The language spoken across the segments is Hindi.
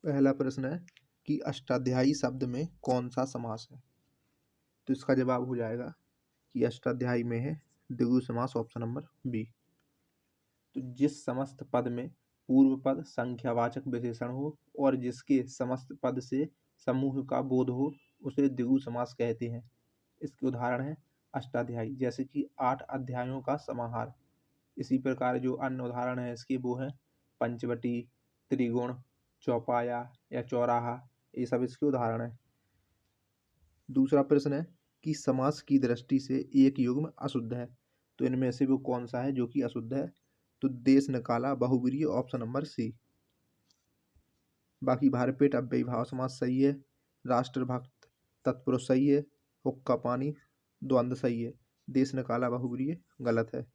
पहला प्रश्न है कि अष्टाध्यायी शब्द में कौन सा समास है। तो इसका जवाब हो जाएगा कि अष्टाध्यायी में है द्विगु समास, ऑप्शन नंबर बी। तो जिस समस्त पद में पूर्व पद संख्यावाचक विशेषण हो और जिसके समस्त पद से समूह का बोध हो उसे द्विगु समास कहते हैं। इसके उदाहरण है अष्टाध्यायी, जैसे कि 8 अध्यायों का समाहार। इसी प्रकार जो अन्य उदाहरण है इसके वो है पंचवटी, त्रिगुण, चौपाया या चौराहा, ये सब इसके उदाहरण है। दूसरा प्रश्न है कि समास की दृष्टि से एक युग्म अशुद्ध है। तो इनमें से वो कौन सा है जो कि अशुद्ध है। तो देश निकाला बहुव्रीहि, ऑप्शन नंबर सी। बाकी भारपेट अव्ययीभाव समास सही है। राष्ट्रभक्त तत्पुरुष सही है। हुक्का पानी द्वंद्व सही है। देश निकाला बहुव्रीहि गलत है।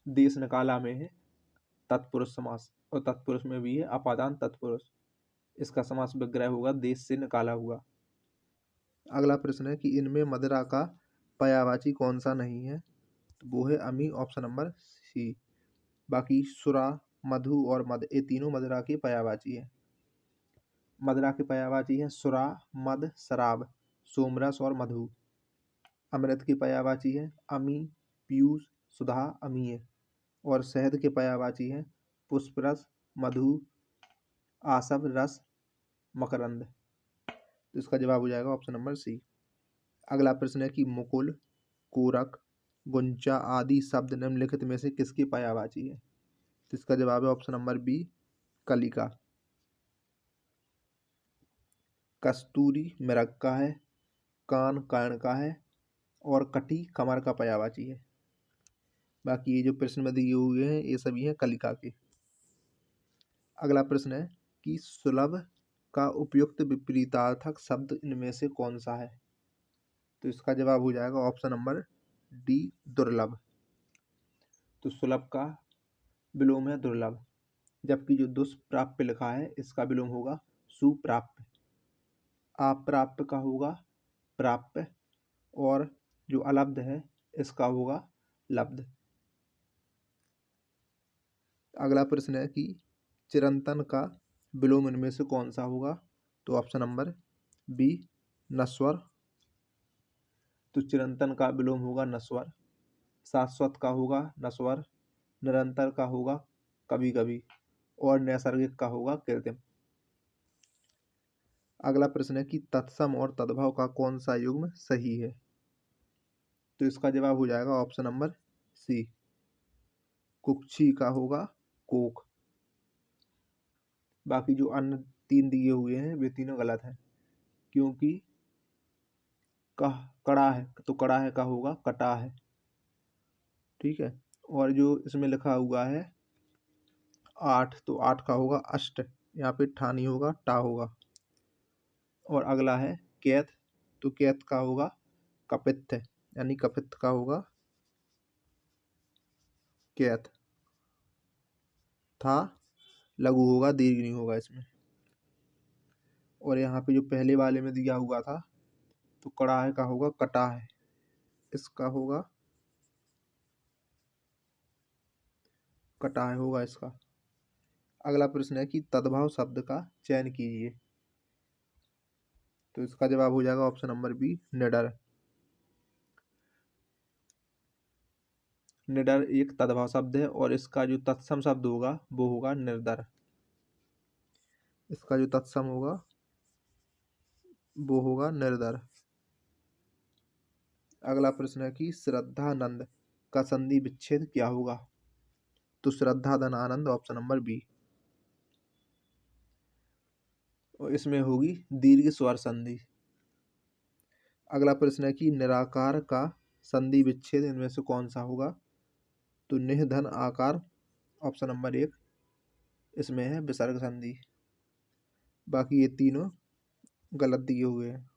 देश निकाला में है तत्पुरुष समास और तत्पुरुष में भी है अपादान तत्पुरुष। इसका समास विग्रह होगा देश से निकाला हुआ। अगला प्रश्न है कि इनमें मदिरा का पर्यायवाची कौन सा नहीं है। तो वो है अमी, ऑप्शन नंबर सी। बाकी सुरा, मधु और मद, ये तीनों मदिरा के पर्यायवाची है। मदिरा के पर्यायवाची है सुरा, मद, शराब, सोमरस और मधु। अमृत की पर्यायवाची है अमी, पीयूष, सुधा, अमीय। और शहद के पर्यायवाची है पुष्परस, मधु, आसव, रस, मकरंद। तो इसका जवाब हो जाएगा ऑप्शन नंबर सी। अगला प्रश्न है कि मुकुल, कोरक, गुंचा आदि शब्द निम्नलिखित में से किसके पर्यायवाची है। तो इसका जवाब है ऑप्शन नंबर बी, कलिका। कस्तूरी मृग का है, कान कर्ण का है और कटी कमर का पर्यायवाची है। बाकी ये जो प्रश्न में दिए हुए हैं ये सभी हैं कलिका के। अगला प्रश्न है कि सुलभ का उपयुक्त विपरीतार्थक शब्द इनमें से कौन सा है। तो इसका जवाब हो जाएगा ऑप्शन नंबर डी, दुर्लभ। तो सुलभ का विलोम है दुर्लभ, जबकि जो दुष्प्राप्य लिखा है इसका विलोम होगा सुप्राप्य। अप्राप्य का होगा प्राप्य और जो अलब्ध है इसका होगा लब्ध। अगला प्रश्न है कि चिरंतन का विलोम इनमें से कौन सा होगा। तो ऑप्शन नंबर बी, नस्वर। तो चिरंतन का विलोम होगा नस्वर। शाश्वत का होगा नस्वर। निरंतर का होगा कभी कभी और नैसर्गिक का होगा कृत्रिम। अगला प्रश्न है कि तत्सम और तद्भव का कौन सा युग्म सही है। तो इसका जवाब हो जाएगा ऑप्शन नंबर सी, कुक्षी का होगा कोक। बाकी जो अन्य तीन दिए हुए हैं वे तीनों गलत हैं, क्योंकि कह कड़ा है तो कड़ा है का होगा कटा है। ठीक है। और जो इसमें लिखा हुआ है 8, तो 8 का होगा अष्ट, यहाँ पे ठा नहीं होगा टा होगा। और अगला है कैथ, तो कैथ का होगा कपित्थ, यानी कपित्थ का होगा कैथ। था लघु होगा, दीर्घ नहीं होगा इसमें। और यहाँ पे जो पहले वाले में दिया हुआ था तो कड़ाह का होगा कटा है, इसका होगा कटाह होगा इसका। अगला प्रश्न है कि तद्भव शब्द का चयन कीजिए। तो इसका जवाब हो जाएगा ऑप्शन नंबर बी, निडर। निडर एक तद्भव शब्द है और इसका जो तत्सम शब्द होगा वो होगा निर्दर। इसका जो तत्सम होगा वो होगा निर्दर। अगला प्रश्न है कि श्रद्धानंद का संधि विच्छेद क्या होगा। तो श्रद्धा धन आनंद, ऑप्शन नंबर बी। और इसमें होगी दीर्घ स्वर संधि। अगला प्रश्न है कि निराकार का संधि विच्छेद इनमें से कौन सा होगा। तो निह धन आकार, ऑप्शन नंबर 1, इसमें है विसर्ग संधि। बाकी ये तीनों गलत दिए हुए हैं।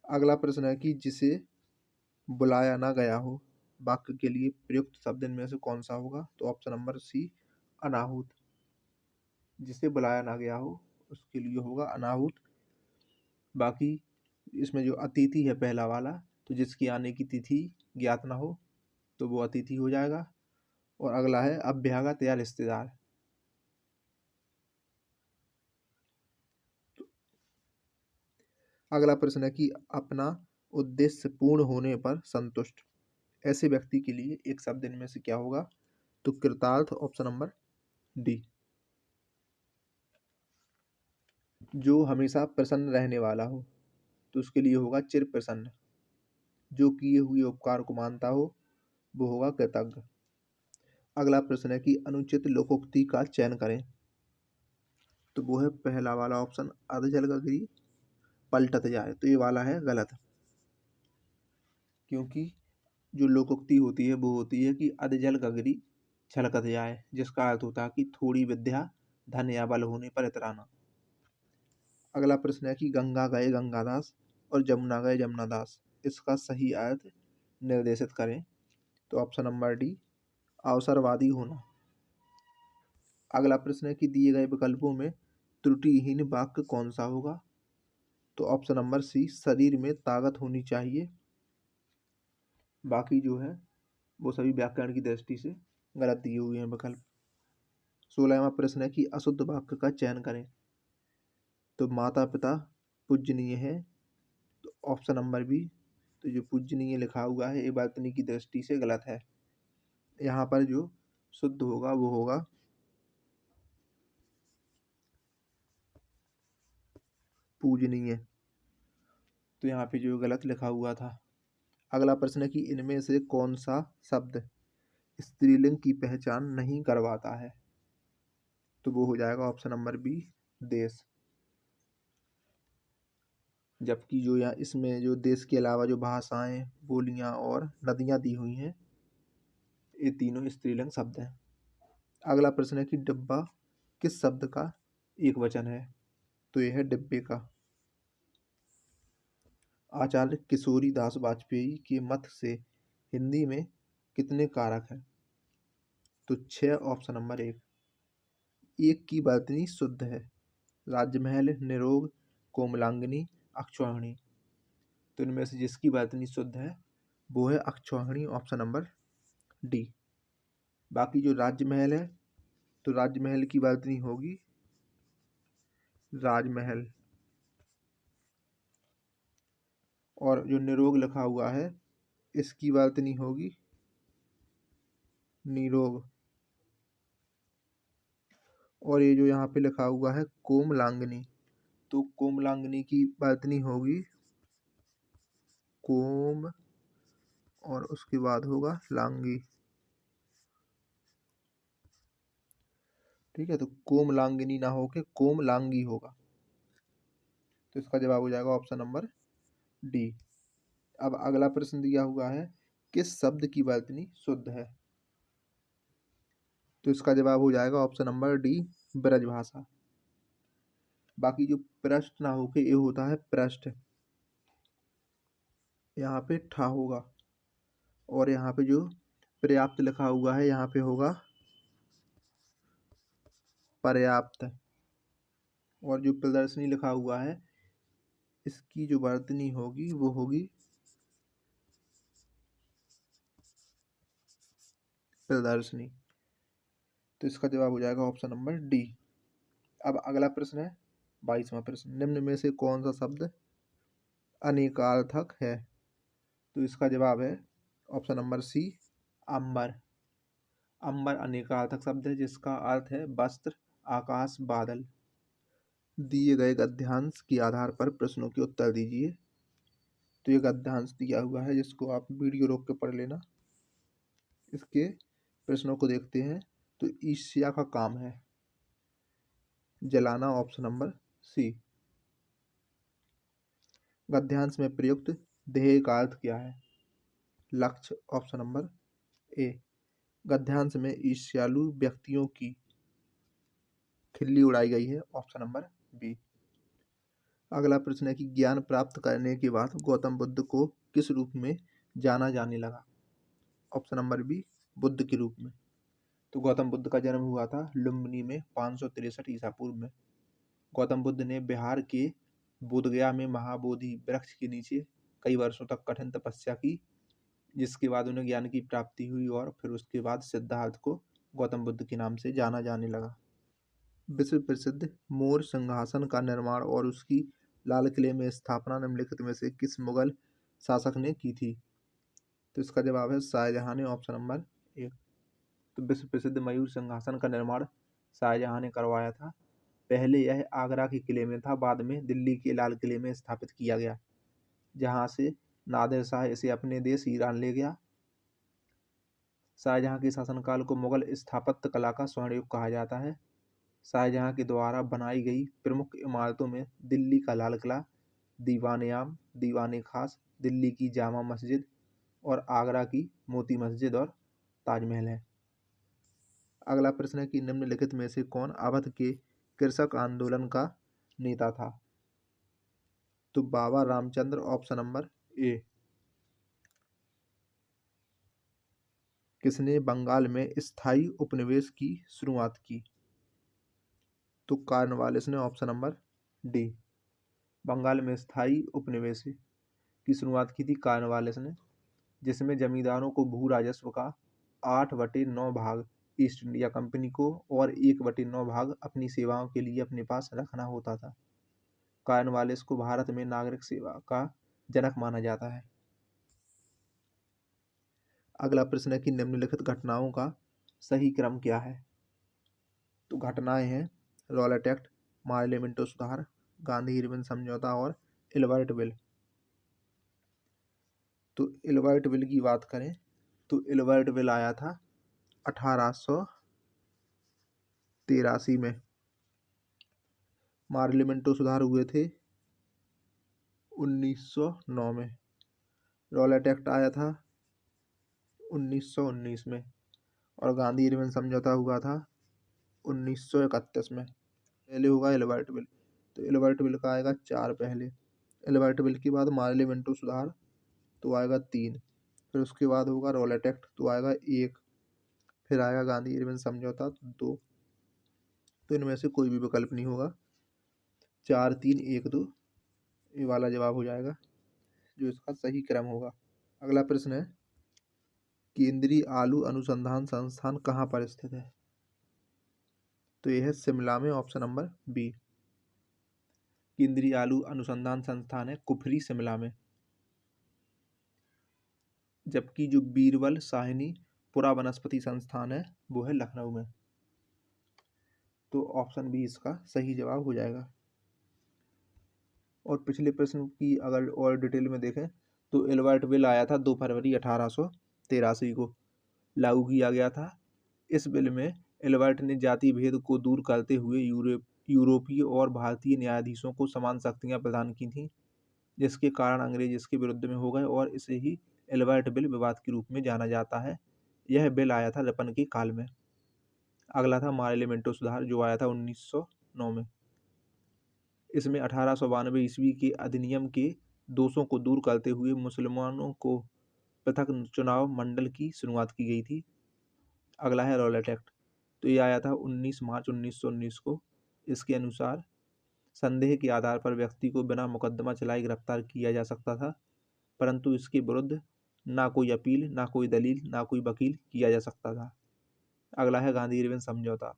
अगला प्रश्न है कि जिसे बुलाया ना गया हो वाक्य के लिए प्रयुक्त शब्द इनमें से कौन सा होगा। तो ऑप्शन नंबर सी, अनाहुत। जिसे बुलाया ना गया हो उसके लिए होगा अनाहुत। बाकी इसमें जो अतिथि है पहला वाला, तो जिसकी आने की तिथि ज्ञात ना हो तो वो अतिथि हो जाएगा। और अगला है अभ्यागत या रिश्तेदार। अगला प्रश्न है कि अपना उद्देश्य पूर्ण होने पर संतुष्ट, ऐसे व्यक्ति के लिए एक शब्द इनमें से क्या होगा? तो कृतार्थ, ऑप्शन नंबर डी। जो हमेशा प्रसन्न रहने वाला हो, तो उसके लिए होगा चिर प्रसन्न। जो किए हुए उपकार को मानता हो, वो होगा कृतज्ञ। अगला प्रश्न है कि अनुचित लोकोक्ति का चयन करें, तो वो है पहला वाला ऑप्शन, अधजल का गिरी पलटत जाए। तो ये वाला है गलत, क्योंकि जो लोकोक्ति होती है वो होती है कि अधजल का गिरी छलकत जाए, जिसका अर्थ होता है कि थोड़ी विद्या धन या बल होने पर इतराना। अगला प्रश्न है कि गंगा गए गंगादास और जमुना गए जमुनादास, इसका सही अर्थ निर्देशित करें। तो ऑप्शन नंबर डी, अवसरवादी होना। अगला प्रश्न है कि दिए गए विकल्पों में त्रुटिहीन वाक्य कौन सा होगा? तो ऑप्शन नंबर सी, शरीर में ताकत होनी चाहिए। बाकी जो है वो सभी व्याकरण की दृष्टि से गलत दिए हुए हैं विकल्प। 16वां प्रश्न है कि अशुद्ध वाक्य का चयन करें, तो माता पिता पूजनीय है। तो ऑप्शन नंबर बी, तो जो पूजनीय लिखा हुआ है ये वर्तनी की दृष्टि से गलत है। यहाँ पर जो शुद्ध होगा वो होगा पूजनीय, तो यहाँ पे जो गलत लिखा हुआ था। अगला प्रश्न है कि इनमें से कौन सा शब्द स्त्रीलिंग की पहचान नहीं करवाता है? तो वो हो जाएगा ऑप्शन नंबर बी, देश। जबकि जो यहाँ इसमें जो देश के अलावा जो भाषाएं, बोलियां और नदियां दी हुई हैं, ये तीनों स्त्रीलिंग शब्द हैं। अगला प्रश्न है कि डिब्बा किस शब्द का एक वचन है? तो यह है डिब्बे का। आचार्य किशोरी दास वाजपेयी के मत से हिंदी में कितने कारक हैं? तो 6, ऑप्शन नंबर एक की वर्तनी शुद्ध है। राजमहल, निरोग, कोमलांगिनी, अक्षौहिणी। तो इनमें से जिसकी वर्तनी शुद्ध है वो है अक्षौहिणी, ऑप्शन नंबर डी। बाकी जो राजमहल है, तो राजमहल की वर्तनी होगी राजमहल। और जो निरोग लिखा हुआ है इसकी वर्तनी होगी निरोग। और ये जो यहाँ पे लिखा हुआ है कोमलांगिनी, तो कोमलांगिनी की वर्तनी होगी कोम, और उसके बाद होगा लांगी। ठीक है, तो कोमलांगिनी ना होके कोमलांगी होगा। तो इसका जवाब हो जाएगा ऑप्शन नंबर डी। अब अगला प्रश्न दिया हुआ है किस शब्द की वर्तनी शुद्ध है? तो इसका जवाब हो जाएगा ऑप्शन नंबर डी, ब्रजभाषा। बाकी जो पृष्ठ ना होके ये होता है पृष्ठ, यहाँ पे ठा होगा। और यहाँ पे जो पर्याप्त लिखा हुआ है यहाँ पे होगा पर्याप्त। और जो प्रदर्शनी लिखा हुआ है इसकी जो वर्तनी होगी वो होगी प्रदर्शनी। तो इसका जवाब हो जाएगा ऑप्शन नंबर डी। अब अगला प्रश्न है 22वां प्रश्न, निम्न में से कौन सा शब्द अनेकार्थक है? तो इसका जवाब है ऑप्शन नंबर सी, अंबर। अंबर अनेकार्थक शब्द है जिसका अर्थ है वस्त्र, आकाश, बादल। दिए गए गद्यांश के आधार पर प्रश्नों के उत्तर दीजिए। तो ये गद्यांश दिया हुआ है जिसको आप वीडियो रोक के पढ़ लेना। इसके प्रश्नों को देखते हैं। तो ईर्ष्या का काम है जलाना, ऑप्शन नंबर सी। गद्यांश में प्रयुक्त ध्येय का अर्थ क्या है? लक्ष्य, ऑप्शन नंबर ए। गद्यांश में ईर्ष्यालु व्यक्तियों की खिल्ली उड़ाई गई है, ऑप्शन नंबर बी। अगला प्रश्न है कि ज्ञान प्राप्त करने के बाद गौतम बुद्ध को किस रूप में जाना जाने लगा? ऑप्शन नंबर बी, बुद्ध के रूप में। तो गौतम बुद्ध का जन्म हुआ था लुम्बिनी में 563 ईसा पूर्व में। गौतम बुद्ध ने बिहार के बोधगया में महाबोधि वृक्ष के नीचे कई वर्षों तक कठिन तपस्या की, जिसके बाद उन्हें ज्ञान की प्राप्ति हुई और फिर उसके बाद सिद्धार्थ को गौतम बुद्ध के नाम से जाना जाने लगा। विश्व प्रसिद्ध मोर सिंहासन का निर्माण और उसकी लाल किले में स्थापना निम्नलिखित में से किस मुगल शासक ने की थी? तो इसका जवाब है शाहजहां ने, ऑप्शन नंबर 1। तो विश्व प्रसिद्ध मयूर सिंहासन का निर्माण शाहजहां ने करवाया था। पहले यह आगरा के किले में था, बाद में दिल्ली के लाल किले में स्थापित किया गया, जहां से नादिर शाह इसे अपने देश ईरान ले गया। शाहजहां के शासनकाल को मुगल स्थापत्य कला का स्वर्ण युग कहा जाता है। शाहजहां के द्वारा बनाई गई प्रमुख इमारतों में दिल्ली का लाल किला, दीवान आम, दीवान खास, दिल्ली की जामा मस्जिद और आगरा की मोती मस्जिद और ताजमहल है। अगला प्रश्न है कि निम्नलिखित में से कौन अवध के कृषक आंदोलन का नेता था? तो बाबा रामचंद्र, ऑप्शन नंबर ए। किसने बंगाल में स्थायी उपनिवेश की शुरुआत की? तो कार्नवालिस ने, ऑप्शन नंबर डी। बंगाल में स्थायी उपनिवेश की शुरुआत की थी कार्नवालिस ने, जिसमें जमींदारों को भू राजस्व का 8/9 भाग ईस्ट इंडिया कंपनी को और 1/9 भाग अपनी सेवाओं के लिए अपने पास रखना होता था। कार्नवालिस को भारत में नागरिक सेवा का जनक माना जाता है। अगला प्रश्न है कि निम्नलिखित घटनाओं का सही क्रम क्या है? तो घटनाएं हैं रॉलेट एक्ट, मार्ले मिंटो सुधार, गांधी इरविन समझौता और इल्बर्ट बिल। तो इल्बर्ट बिल की बात करें तो इल्बर्ट बिल आया था 1883 में। मार्ले मिंटो सुधार हुए थे 1909 में। रॉलेट एक्ट आया था 1919 में और गांधी इरविन समझौता हुआ था 1931 में। पहले होगा इल्बर्ट बिल, तो इल्बर्ट बिल का आएगा 4 पहले। इल्बर्ट बिल के बाद मार्ले मिंटो सुधार तो आएगा 3, फिर उसके बाद होगा रॉलेट एक्ट तो आएगा 1, फिर आएगा गांधी इरविन समझौता तो 2। तो इनमें से कोई भी विकल्प नहीं होगा, 4, 3, 1, 2 ये वाला जवाब हो जाएगा जो इसका सही क्रम होगा। अगला प्रश्न है केंद्रीय आलू अनुसंधान संस्थान कहाँ पर स्थित है? तो यह है शिमला में, ऑप्शन नंबर बी। केंद्रीय आलू अनुसंधान संस्थान है कुफरी, शिमला में। जबकि जो बीरबल साहनी पुरा वनस्पति संस्थान है वो है लखनऊ में। तो ऑप्शन बी इसका सही जवाब हो जाएगा। और पिछले प्रश्न की अगर और डिटेल में देखें तो इल्बर्ट बिल आया था 2 फरवरी 1883 को, लागू किया गया था। इस बिल में इल्बर्ट ने जाति भेद को दूर करते हुए यूरोपीय और भारतीय न्यायाधीशों को समान शक्तियां प्रदान की थीं, जिसके कारण अंग्रेज इसके विरुद्ध में हो गए और इसे ही इल्बर्ट बिल विवाद के रूप में जाना जाता है। यह बिल आया था रपन के काल में। अगला था मार्ले मिंटो सुधार जो आया था 1909 में। इसमें 1892 ईस्वी के अधिनियम के दोषों को दूर करते हुए मुसलमानों को पृथक चुनाव मंडल की शुरुआत की गई थी। अगला है रॉलेट एक्ट, तो ये आया था 19 मार्च 1919 को। इसके अनुसार संदेह के आधार पर व्यक्ति को बिना मुकदमा चलाए गिरफ्तार किया जा सकता था, परंतु इसके विरुद्ध ना कोई अपील, ना कोई दलील, ना कोई वकील किया जा सकता था। अगला है गांधी इरविन समझौता,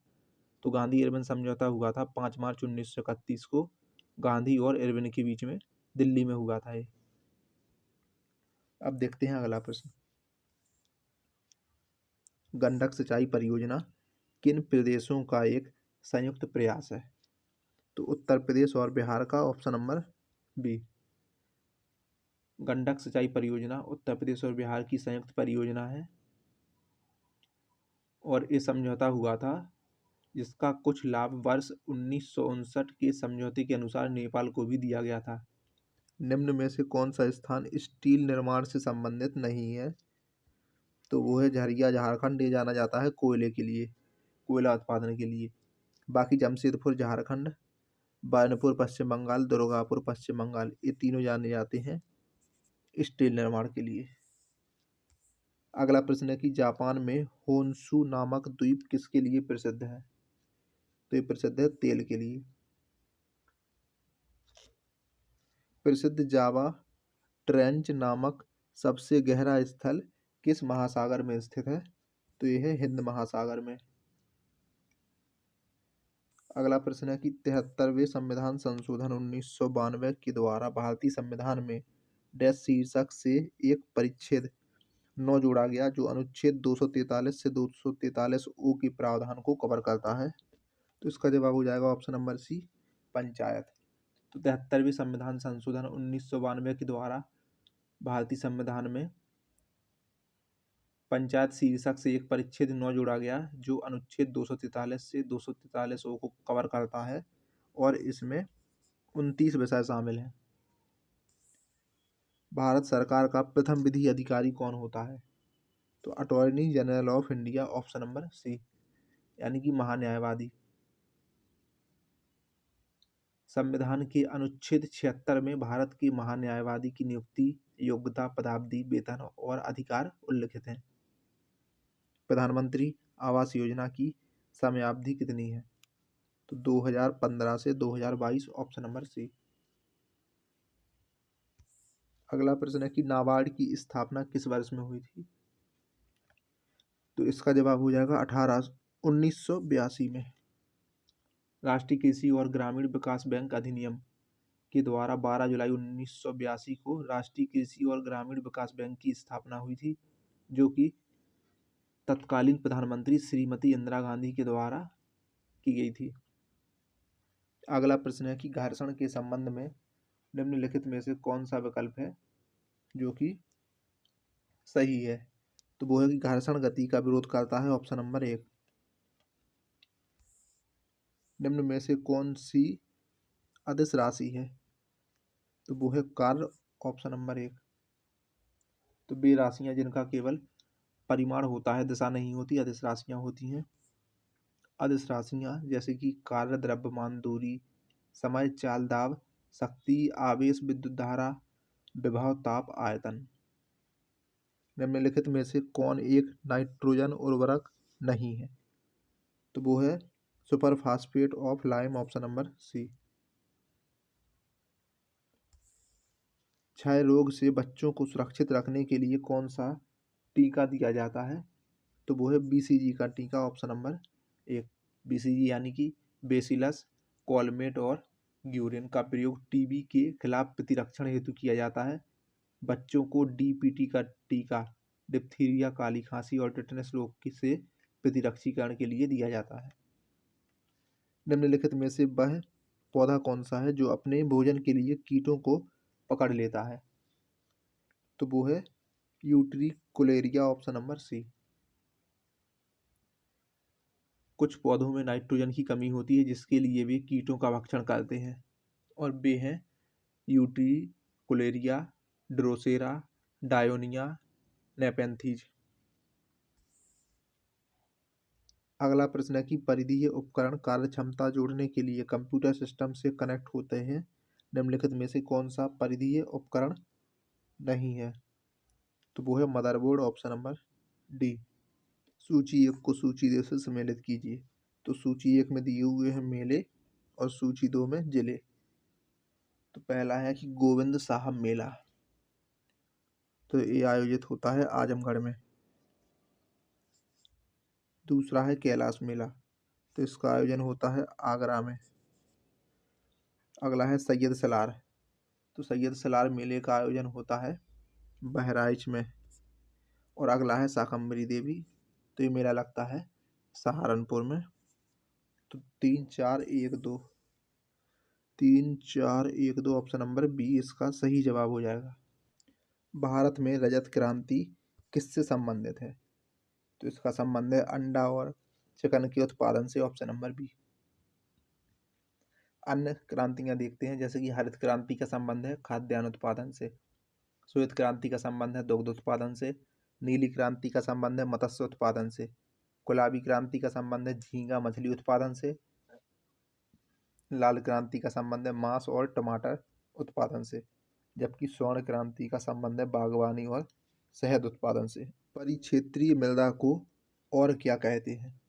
तो गांधी इरविन समझौता हुआ था 5 मार्च 1931 को, गांधी और इरविन के बीच में दिल्ली में हुआ था ये। अब देखते हैं अगला प्रश्न, गंडक सिंचाई परियोजना किन प्रदेशों का एक संयुक्त प्रयास है? तो उत्तर प्रदेश और बिहार का, ऑप्शन नंबर बी। गंडक सिंचाई परियोजना उत्तर प्रदेश और बिहार की संयुक्त परियोजना है और ये समझौता हुआ था जिसका कुछ लाभ वर्ष 1959 के समझौते के अनुसार नेपाल को भी दिया गया था। निम्न में से कौन सा स्थान स्टील निर्माण से संबंधित नहीं है? तो वो है झरिया, झारखंड। ये जाना जाता है कोयले के लिए, कोयला उत्पादन के लिए। बाकी जमशेदपुर झारखंड, बानपुर पश्चिम बंगाल, दुर्गापुर पश्चिम बंगाल, ये तीनों जाने जाते हैं स्टील निर्माण के लिए। अगला प्रश्न है कि जापान में होन्शु नामक द्वीप किसके लिए प्रसिद्ध है? तो ये प्रसिद्ध है तेल के लिए। प्रसिद्ध जावा ट्रेंच नामक सबसे गहरा स्थल किस महासागर में स्थित है? तो यह है हिंद महासागर में। अगला प्रश्न है कि 73वें संविधान संशोधन 1992 के द्वारा भारतीय संविधान में डैश शीर्षक से एक परिच्छेद 9 जोड़ा गया जो अनुच्छेद 243 से 243 ओ के प्रावधान को कवर करता है। तो इसका जवाब हो जाएगा ऑप्शन नंबर सी, पंचायत। तो 73वें संविधान संशोधन 1992 के द्वारा भारतीय संविधान में पंचायत शीर्षक से एक परिच्छेद 9 जोड़ा गया जो अनुच्छेद 243 से 243 ओ को कवर करता है और इसमें 29 विषय शामिल हैं। भारत सरकार का प्रथम विधि अधिकारी कौन होता है? तो attorney general of India, option number C, यानी कि महान्यायवादी। संविधान के अनुच्छेद 76 में भारत के महान्यायवादी की नियुक्ति, योग्यता, पदावधि, वेतन और अधिकार उल्लिखित हैं। प्रधानमंत्री आवास योजना की समयावधि कितनी है? तो 2015 से 2022, ऑप्शन नंबर सी। अगला प्रश्न है कि नाबार्ड की स्थापना किस वर्ष में हुई थी? तो इसका जवाब हो जाएगा 1982 में। राष्ट्रीय कृषि और ग्रामीण विकास बैंक अधिनियम के द्वारा 12 जुलाई 1982 को राष्ट्रीय कृषि और ग्रामीण विकास बैंक की स्थापना हुई थी, जो कि तत्कालीन प्रधानमंत्री श्रीमती इंदिरा गांधी के द्वारा की गई थी। अगला प्रश्न है कि घर्षण के संबंध में निम्नलिखित में से कौन सा विकल्प है जो कि सही है? तो वो है कि घर्षण गति का विरोध करता है, ऑप्शन नंबर 1। निम्न में से कौन सी अदिश राशि है? तो वो है कार्य, ऑप्शन नंबर 1। तो वे राशियां जिनका केवल परिमाण होता है, दिशा नहीं होती, अदिश राशियां होती हैं। अदिश राशियां जैसे कि कार्य, द्रव्यमान, दूरी, समय, चाल, दाब, शक्ति, आवेश, विद्युत धारा, विभव, ताप, आयतन। निम्नलिखित में से कौन एक नाइट्रोजन उर्वरक नहीं है? तो वो है superphosphate of lime, option number C. क्षय रोग से बच्चों को सुरक्षित रखने के लिए कौन सा टीका दिया जाता है? तो वो है बीसीजी का टीका, ऑप्शन नंबर 1। बीसीजी यानी कि बेसिलस, कॉलमेट और ग्यूरिन का प्रयोग टीबी के खिलाफ प्रतिरक्षण हेतु किया जाता है। बच्चों को डीपीटी का टीका डिप्थीरिया, काली खांसी और टिटनेस रोग से प्रतिरक्षीकरण के लिए दिया जाता है। निम्नलिखित में से वह पौधा कौन सा है जो अपने भोजन के लिए कीटों को पकड़ लेता है? तो वो है यूट्रिकुलेरिया, ऑप्शन नंबर सी। कुछ पौधों में नाइट्रोजन की कमी होती है जिसके लिए वे कीटों का भक्षण करते हैं, और वे हैं यूट्रिकुलेरिया, ड्रोसेरा, डायोनिया, नेपेंथीज। अगला प्रश्न है कि परिधीय उपकरण कार्य क्षमता जोड़ने के लिए कंप्यूटर सिस्टम से कनेक्ट होते हैं। निम्नलिखित में से कौन सा परिधीय उपकरण नहीं है? तो वो है मदरबोर्ड, ऑप्शन नंबर डी। सूची 1 को सूची 2 से सम्मिलित कीजिए। तो सूची 1 में दिए हुए हैं मेले और सूची 2 में जिले। तो पहला है कि गोविंद साहब मेला, तो ये आयोजित होता है आजमगढ़ में। दूसरा है कैलाश मेला, तो इसका आयोजन होता है आगरा में। अगला है सैयद सलार, तो सैयद सलार मेले का आयोजन होता है बहराइच में। और अगला है शाकंभरी देवी, तो ये मेला लगता है सहारनपुर में। तो 3 4 1 2, 3 4 1 2, ऑप्शन नंबर बी इसका सही जवाब हो जाएगा। भारत में रजत क्रांति किससे संबंधित है? तो इसका संबंध है अंडा और चिकन के उत्पादन से, ऑप्शन नंबर बी। अन्य क्रांतियां देखते हैं, जैसे कि हरित क्रांति का संबंध है खाद्यान्न उत्पादन से, श्वेत क्रांति का संबंध है दुग्ध उत्पादन से, नीली क्रांति का संबंध है मत्स्य उत्पादन से, गुलाबी क्रांति का संबंध है झींगा मछली उत्पादन से, लाल क्रांति का संबंध है मांस और टमाटर उत्पादन से, जबकि स्वर्ण क्रांति का संबंध है बागवानी और शहद उत्पादन से। परिक्षेत्रीय मृदा को और क्या कहते हैं?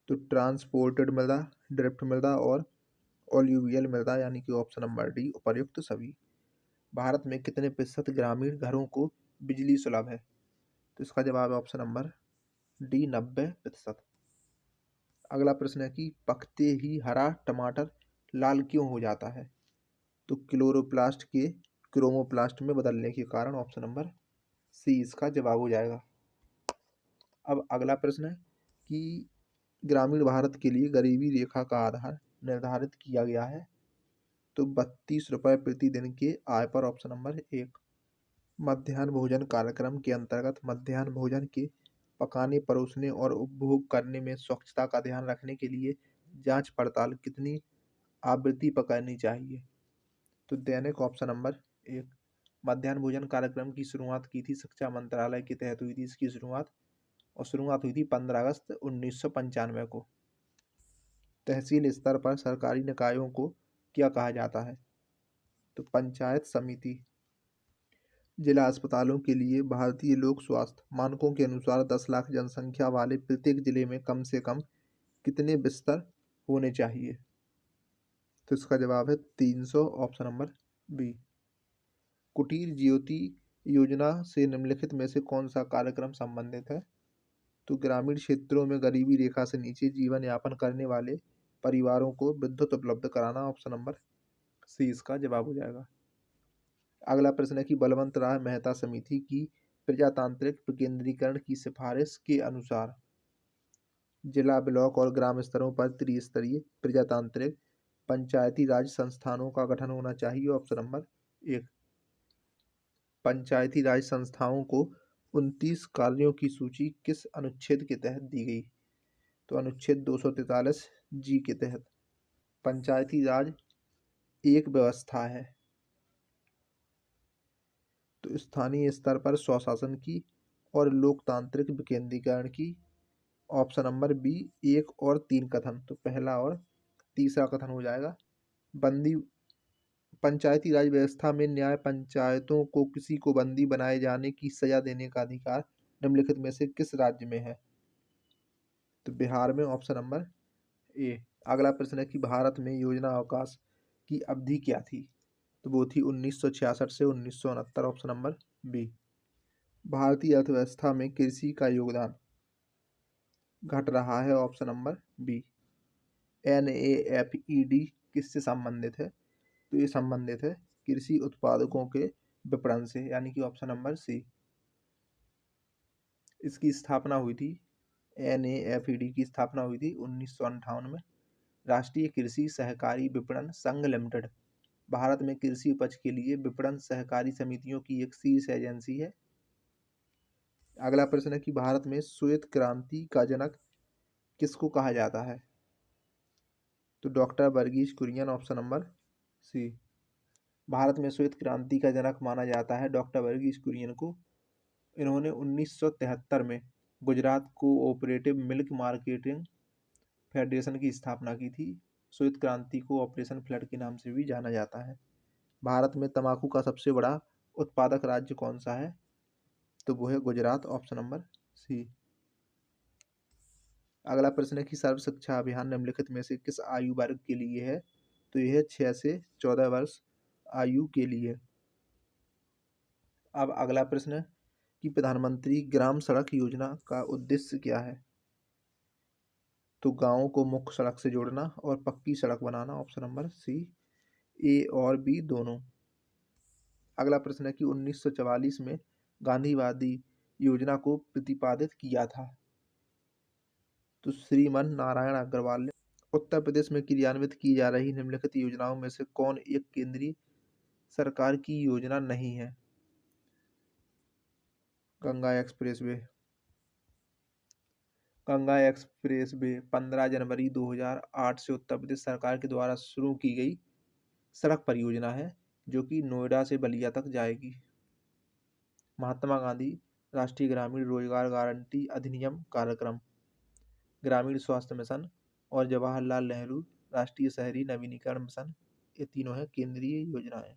तो ट्रांसपोर्टेड मृदा, ड्रिफ्ट मृदा और ऑल्यूवियल मृदा, यानी कि ऑप्शन नंबर डी उपर्युक्त सभी। भारत में कितने प्रतिशत ग्रामीण घरों को बिजली सुलभ है? तो इसका जवाब है ऑप्शन नंबर डी 90%। अगला प्रश्न है कि पकते ही हरा टमाटर लाल क्यों हो जाता है? तो क्लोरोप्लास्ट के क्रोमोप्लास्ट में बदलने के कारण। ऑप्शन नंबर सी इसका जवाब हो जाएगा। अब अगला प्रश्न है कि ग्रामीण भारत के लिए गरीबी रेखा का आधार निर्धारित किया गया है। तो 32 रुपये प्रतिदिन के आय पर। ऑप्शन नंबर एक। मध्याह्न भोजन कार्यक्रम के अंतर्गत मध्याह्न भोजन के पकाने, परोसने और उपभोग करने में स्वच्छता का ध्यान रखने के लिए जांच पड़ताल कितनी आवृत्ति पर करनी चाहिए? तो दैनिक। ऑप्शन नंबर एक। मध्याह्न भोजन कार्यक्रम की शुरुआत की थी शिक्षा मंत्रालय के तहत हुई थी इसकी शुरुआत, और शुरुआत हुई थी 15 अगस्त 1995 को। तहसील स्तर पर सरकारी निकायों को क्या कहा जाता है? तो पंचायत समिति। जिला अस्पतालों के लिए भारतीय लोक स्वास्थ्य मानकों के अनुसार 10 लाख जनसंख्या वाले प्रत्येक जिले में कम से कम कितने बिस्तर होने चाहिए? तो इसका जवाब है 300। Option number B. कुटीर ज्योति योजना से निम्नलिखित में से कौन सा कार्यक्रम संबंधित है? तो ग्रामीण क्षेत्रों में गरीबी रेखा से नीचे जीवन यापन करने वाले परिवारों को विद्युत उपलब्ध कराना। ऑप्शन नंबर सी इसका जवाब हो जाएगा। अगला प्रश्न है कि बलवंत राय मेहता समिति की प्रजातांत्रिक विकेंद्रीकरण की सिफारिश के अनुसार जिला, ब्लॉक और ग्राम स्तरों पर त्रिस्तरीय प्रजातांत्रिक पंचायती राज संस्थानों का गठन होना चाहिए। ऑप्शन नंबर एक। पंचायती राज संस्थाओं को 29 कार्यों की सूची किस अनुच्छेद के तहत दी गई? तो अनुच्छेद 243 जी के तहत। पंचायती राज एक व्यवस्था है, तो स्थानीय स्तर पर स्वशासन की और लोकतांत्रिक विकेंद्रीकरण की। ऑप्शन नंबर बी 1 और 3 कथन। तो पहला और तीसरा कथन हो जाएगा। बंदी पंचायती राज व्यवस्था में न्याय पंचायतों को किसी को बंदी बनाए जाने की सजा देने का अधिकार निम्नलिखित में से किस राज्य में है? तो बिहार में। Option number A. अगला प्रश्न है कि भारत में योजना अवकाश की अवधि क्या थी? तो वो थी 1966 से 1969। Option number B. भारतीय अर्थव्यवस्था में कृषि का योगदान घट रहा है। Option number B. NAFED किससे संबंधित है? तो ये संबंधित है कृषि उत्पादकों के विपणन से, यानी कि ऑप्शन नंबर सी। इसकी स्थापना हुई थी, NAFED की स्थापना हुई थी 1958 में। राष्ट्रीय कृषि सहकारी विपणन संघ लिमिटेड भारत में कृषि उपज के लिए विपणन सहकारी समितियों की एक शीर्ष एजेंसी है। अगला प्रश्न है कि भारत में श्वेत क्रांति का जनक किसको कहा जाता है? तो doctor Varghese Kurien. Option number C. भारत में श्वेत क्रांति का जनक माना जाता है डॉक्टर वर्गीज कुरियन को। इन्होंने 1973 में Gujarat cooperative milk marketing federation की स्थापना की थी। श्वेत क्रांति को ऑपरेशन फ्लड के नाम से भी जाना जाता है। भारत में तंबाकू का सबसे बड़ा उत्पादक राज्य कौन सा है? तो वो है गुजरात। ऑप्शन नंबर सी। अगला प्रश्न है कि सर्व शिक्षा अभियान निम्नलिखित में से किस आयु वर्ग के लिए है? तो यह है 6 से 14 वर्ष आयु के लिए। अब अगला प्रश्न है कि प्रधानमंत्री ग्राम सड़क योजना का उद्देश्य क्या है? तो गांवों को मुख्य सड़क से जोड़ना और पक्की सड़क बनाना। ऑप्शन नंबर सी। ए और बी दोनों। अगला प्रश्न है कि 1944 में गांधीवादी योजना को प्रतिपादित किया था। तो श्रीमन नारायण अग्रवाल ने। उत्तर प्रदेश में क्रियान्वित की जा रही निम्नलिखित योजनाओं में से कौन एक केंद्रीय सरकार की योजना नहीं है? गंगा एक्सप्रेसवे। गंगा एक्सप्रेसवे 15 जनवरी 2008 से उत्तर प्रदेश सरकार के द्वारा शुरू की गई सड़क परियोजना है, जो कि नोएडा से बलिया तक जाएगी। महात्मा गांधी राष्ट्रीय ग्रामीण रोजगार गारंटी अधिनियम कार्यक्रम, ग्रामीण स्वास्थ्य मिशन और जवाहरलाल नेहरू राष्ट्रीय शहरी नवीनीकरण मिशन, ये तीनों हैं केंद्रीय योजनाएं।